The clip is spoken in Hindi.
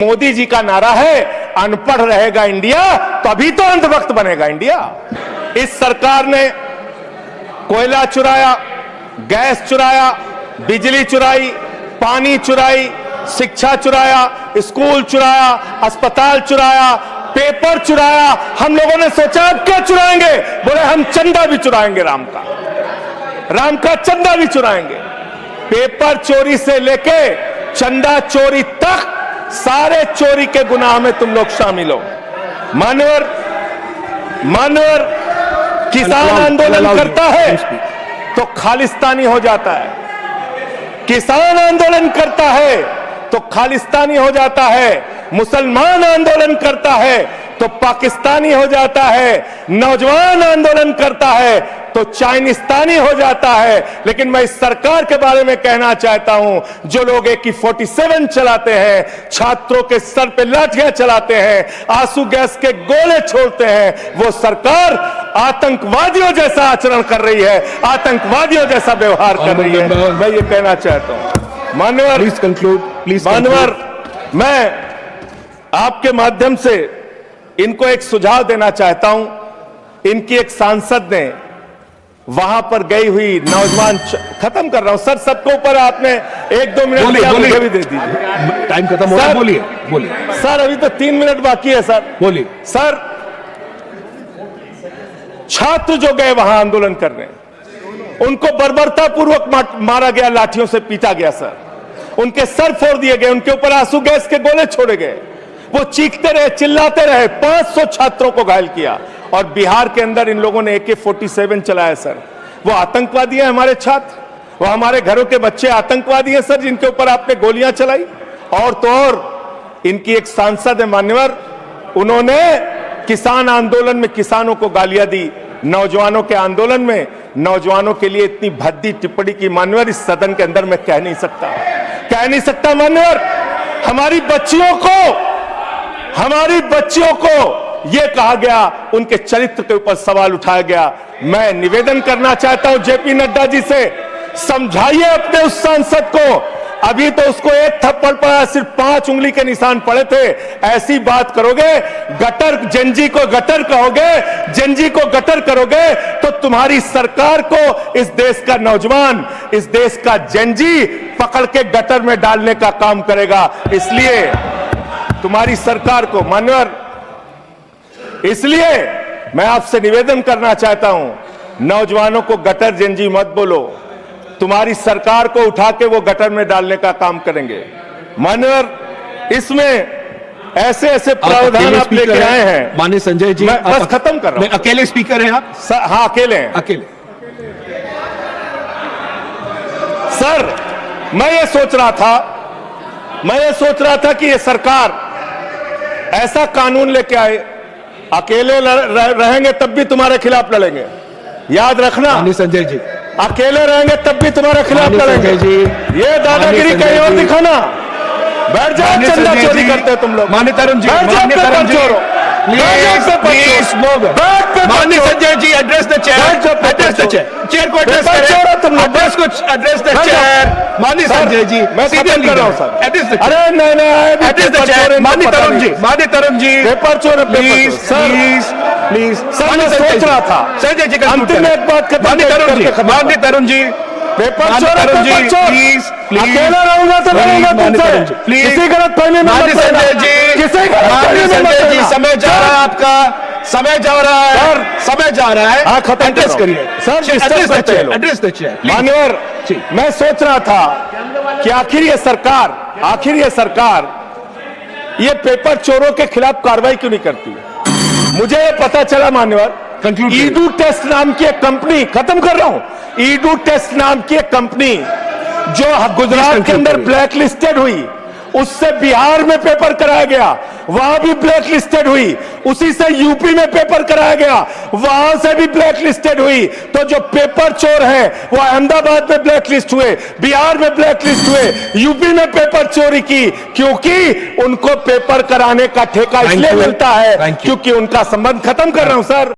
मोदी जी का नारा है अनपढ़ रहेगा इंडिया, तभी तो अंधभक्त बनेगा इंडिया। इस सरकार ने कोयला चुराया, गैस चुराया, बिजली चुराई, पानी चुराई, शिक्षा चुराया, स्कूल चुराया, अस्पताल चुराया, पेपर चुराया। हम लोगों ने सोचा अब क्या चुराएंगे, बोले हम चंदा भी चुराएंगे, राम का चंदा भी चुराएंगे। पेपर चोरी से लेके चंदा चोरी तक सारे चोरी के गुनाह में तुम लोग शामिल हो। मानवर किसान आंदोलन करता है तो खालिस्तानी हो जाता है, किसान आंदोलन करता है तो खालिस्तानी हो जाता है, मुसलमान आंदोलन करता है तो पाकिस्तानी हो जाता है, नौजवान आंदोलन करता है तो चाइनिस्तानी हो जाता है। लेकिन मैं इस सरकार के बारे में कहना चाहता हूं, जो लोग AK-47 चलाते हैं, छात्रों के सर पे लाठियां चलाते हैं, आंसू गैस के गोले छोड़ते हैं, वो सरकार आतंकवादियों जैसा आचरण कर रही है, आतंकवादियों जैसा व्यवहार कर रही है। मैं ये कहना चाहता हूं। मानवर, प्लीज कंक्लूड, प्लीज। मानवर, मैं आपके माध्यम से इनको एक सुझाव देना चाहता हूं। इनकी एक सांसद ने वहां पर गई हुई नौजवान, खत्म कर रहा हूं सर, सबके ऊपर आपने 1-2 मिनट मुझे भी दे दीजिए, टाइम खत्म हो रहा। बोलिए सर, अभी तो 3 मिनट बाकी है सर। बोलिए सर। छात्र जो गए वहां आंदोलन करने, उनको बर्बरता पूर्वक मारा गया, लाठियों से पीटा गया सर, उनके सर फोड़ दिए गए, उनके ऊपर आंसू गैस के गोले छोड़े गए, वो चीखते रहे, चिल्लाते रहे, 500 छात्रों को घायल किया। और बिहार के अंदर इन लोगों ने AK-47 चलाया सर। वो आतंकवादी हैं हमारे छात्र, वो हमारे घरों के बच्चे आतंकवादी हैं सर, जिनके ऊपर आपने गोलियां चलाई। और तो और इनकी एक सांसद है मान्यवर, उन्होंने किसान आंदोलन में किसानों को गालियां दी, नौजवानों के आंदोलन में नौजवानों के लिए इतनी भद्दी टिप्पणी की मान्यवर, इस सदन के अंदर मैं कह नहीं सकता मान्यवर। हमारी बच्चियों को यह कहा गया, उनके चरित्र के ऊपर सवाल उठाया गया। मैं निवेदन करना चाहता हूं JP नड्डा जी से, समझाइए अपने उस सांसद को। अभी तो उसको एक थप्पड़ पड़ा, सिर्फ 5 उंगली के निशान पड़े थे। ऐसी बात करोगे, गटर जेनजी को गटर कहोगे, जेनजी को गटर करोगे, तो तुम्हारी सरकार को इस देश का नौजवान, इस देश का जेनजी पकड़ के गटर में डालने का काम करेगा। इसलिए तुम्हारी सरकार को मान्यवर, इसलिए मैं आपसे निवेदन करना चाहता हूं, नौजवानों को गटर जेनजी मत बोलो, तुम्हारी सरकार को उठा के वो गटर में डालने का काम करेंगे। मानवर, इसमें ऐसे प्रावधान आप लेके आए हैं। माननीय संजय जी, मैं बस खत्म कर रहा हूं। अकेले स्पीकर हैं आप? हाँ, अकेले हैं। अकेले। सर, मैं ये सोच रहा था कि ये सरकार ऐसा कानून लेके आए, अकेले रहेंगे तब भी तुम्हारे खिलाफ लड़ेंगे, याद रखना। संजय जी, अकेले रहेंगे तब भी तुम्हारे खिलाफ लड़ेंगे। ये दादागिरी कहीं और दिखाना। बैठ जाओ, चंदा चोरी करते हो तुम लोग। माननीय तरुण जी, माननीय Sanjay ji, address the chair, chair को एड्रेस करें, एड्रेस द चेयर। माननीय संजय जी, मैं सीधे कर रहा हूं सर, एड्रेस द चेयर। अरे नहीं, एड्रेस द चेयर। माननीय तरुण जी, पेपर चोर, प्लीज सर, मैं सोच रहा था संजय जी अंतिम एक बात खत्म। माननीय तरुण जी, पेपर चोर, प्लीज अकेला रहूंगा तो लड़ूंगा तुमसे, किसी गलत फहमी में मत पड़ना। संजय जी, समय जा रहा है आपका, समय जा रहा है। हाँ, खत्म एड्रेस करिए सर, एड्रेस द चेयर। मान्यवर, मैं सोच रहा था कि आखिर ये सरकार ये पेपर चोरों के खिलाफ कार्रवाई क्यों नहीं करती। मुझे ये पता चला मान्यवर, ईडू टेस्ट नाम की एक कंपनी, खत्म कर रहा हूं, ईडू टेस्ट नाम की एक कंपनी जो गुजरात के अंदर ब्लैक लिस्टेड हुई, उससे बिहार में पेपर कराया गया, वहां भी ब्लैक लिस्टेड हुई, उसी से यूपी में पेपर कराया गया, वहां से भी ब्लैक लिस्टेड हुई। तो जो पेपर चोर हैं वो अहमदाबाद में ब्लैक लिस्ट हुए, बिहार में ब्लैक लिस्ट हुए, यूपी में पेपर चोरी की, क्योंकि उनको पेपर कराने का ठेका इसलिए मिलता है क्योंकि उनका संबंध, खत्म कर रहा हूं सर।